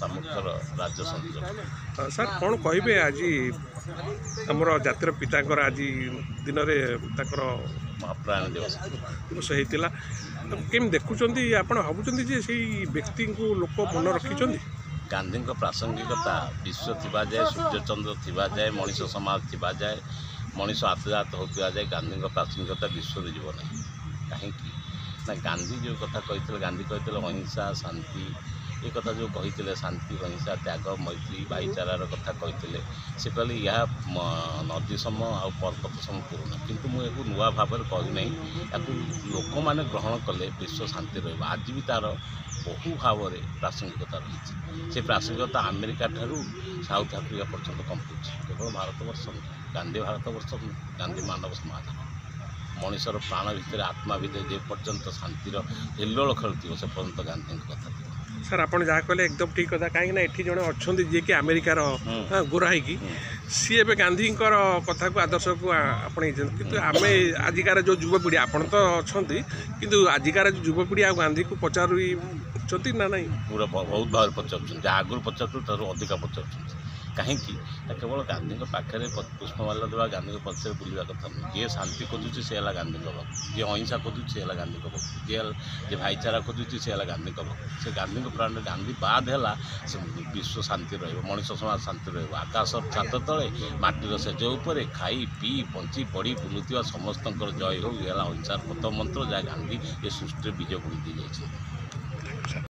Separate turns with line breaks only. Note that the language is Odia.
ସାମୁଖ୍ୟର ରାଜ୍ୟ ସଂଯୋଗ।
ସାର୍ କ'ଣ କହିବେ ଆଜି ଆମର ଜାତିର ପିତାଙ୍କର ଆଜି ଦିନରେ ତାଙ୍କର
ମହାପ୍ରାଣ ଦିବସ
ଦିବସ ହେଇଥିଲା, କେମିତି ଦେଖୁଛନ୍ତି ଆପଣ ଭାବୁଛନ୍ତି ଯେ ସେଇ ବ୍ୟକ୍ତିଙ୍କୁ ଲୋକ ମନେ ରଖିଛନ୍ତି?
ଗାନ୍ଧୀଙ୍କ ପ୍ରାସଙ୍ଗିକତା ବିଶ୍ୱ ଥିବା ଯାଏ, ସୂର୍ଯ୍ୟଚନ୍ଦ୍ର ଥିବା ଯାଏ, ମଣିଷ ସମାଜ ଥିବା ଯାଏ, ମଣିଷ ଆତଜାତ ହେଉଥିବା ଯାଏ ଗାନ୍ଧୀଙ୍କ ପ୍ରାସଙ୍ଗିକତା ବିଶ୍ୱରେ ଯିବ ନାହିଁ। କାହିଁକି ନା ଗାନ୍ଧୀ ଯେଉଁ କଥା କହିଥିଲେ, ଗାନ୍ଧୀ କହିଥିଲେ ଅହିଂସା ଶାନ୍ତି, ଏ କଥା ଯେଉଁ କହିଥିଲେ ଶାନ୍ତି ଅହିଂସା ତ୍ୟାଗ ମୈତ୍ରୀ ଭାଇଚାରାର କଥା କହିଥିଲେ। ସେ କହିଲେ ଏହା ନଦୀ ସମ ଆଉ ପର୍ବତ ସମ ପୁରୁଣା, କିନ୍ତୁ ମୁଁ ଏହାକୁ ନୂଆ ଭାବରେ କହିନାହିଁ, ଏହାକୁ ଲୋକମାନେ ଗ୍ରହଣ କଲେ ବିଶ୍ୱ ଶାନ୍ତି ରହିବ। ଆଜି ବି ତା'ର ବହୁ ଭାବରେ ପ୍ରାସଙ୍ଗିକତା ରହିଛି। ସେ ପ୍ରାସଙ୍ଗିକତା ଆମେରିକା ଠାରୁ ସାଉଥ ଆଫ୍ରିକା ପର୍ଯ୍ୟନ୍ତ କମ୍ପୁଛି। କେବଳ ଭାରତବର୍ଷ ନୁହେଁ, ଗାନ୍ଧୀ ଭାରତବର୍ଷ ନୁହେଁ, ଗାନ୍ଧୀ ମାନବ ସମାଜ। ମଣିଷର ପ୍ରାଣ ଭିତରେ ଆତ୍ମା ଭିତରେ ଯେ ପର୍ଯ୍ୟନ୍ତ ଶାନ୍ତିର ହିଲ୍ଲୋଳ ଖେଳୁଥିବ ସେ ପର୍ଯ୍ୟନ୍ତ ଗାନ୍ଧୀଙ୍କ କଥା ଥିବ।
ସାର୍ ଆପଣ ଯାହା କହିଲେ ଏକଦମ ଠିକ୍ କଥା, କାହିଁକିନା ଏଠି ଜଣେ ଅଛନ୍ତି ଯିଏକି ଆମେରିକାର ଗୋରା ହେଇକି ସିଏ ଏବେ ଗାନ୍ଧୀଙ୍କର କଥାକୁ ଆଦର୍ଶକୁ ଆପଣେଇଛନ୍ତି, କିନ୍ତୁ ଆମେ ଆଜିକାର ଯେଉଁ ଯୁବପିଢ଼ି, ଆପଣ ତ ଅଛନ୍ତି କିନ୍ତୁ ଆଜିକାର ଯେଉଁ ଯୁବପିଢ଼ି ଆଉ ଗାନ୍ଧୀକୁ ପଚାରୁଛନ୍ତି ନା ନାହିଁ?
ପୁରା ବହୁତ ଭାବରେ ପଚାରୁଛନ୍ତି, ଯାହା ଆଗରୁ ପଚାରୁଛନ୍ତି ତାରୁ ଅଧିକା ପଚାରୁଛନ୍ତି। କାହିଁକି ନା କେବଳ ଗାନ୍ଧୀଙ୍କ ପାଖରେ ପୁଷ୍ପମାଲ୍ୟ ଦେବା, ଗାନ୍ଧୀଙ୍କ ପଛରେ ବୁଲିବା କଥା ନୁହେଁ। ଯିଏ ଶାନ୍ତି ଖୋଜୁଛି ସେ ହେଲା ଗାନ୍ଧୀଙ୍କ ଭକ୍ତ, ଯିଏ ଅହିଂସା ଖୋଜୁଛି ସେ ହେଲା ଗାନ୍ଧୀଙ୍କ ଭକ୍ତ, ଯିଏ ଭାଇଚାରା ଖୋଜୁଛି ସେ ହେଲା ଗାନ୍ଧୀଙ୍କ ଭକ୍ତ। ସେ ଗାନ୍ଧୀଙ୍କ ପ୍ରାଣରେ ଗାନ୍ଧୀ ବାଦ ହେଲା ସେ ବିଶ୍ୱ ଶାନ୍ତି ରହିବ, ମଣିଷ ସମାଜ ଶାନ୍ତି ରହିବ। ଆକାଶ ଛାତ ତଳେ ମାଟିର ସେଜ ଉପରେ ଖାଇ ପିଇ ବଞ୍ଚି ପଡ଼ି ବୁଲୁଥିବା ସମସ୍ତଙ୍କର ଜୟ ହେଉ, ଏ ହେଲା ଅହିଂସାର ପଥ ମନ୍ତ୍ର, ଯାହା ଗାନ୍ଧୀ ଏ ସୃଷ୍ଟିରେ ବିଜୟ ବୁଣି ଦେଇଯାଇଛନ୍ତି।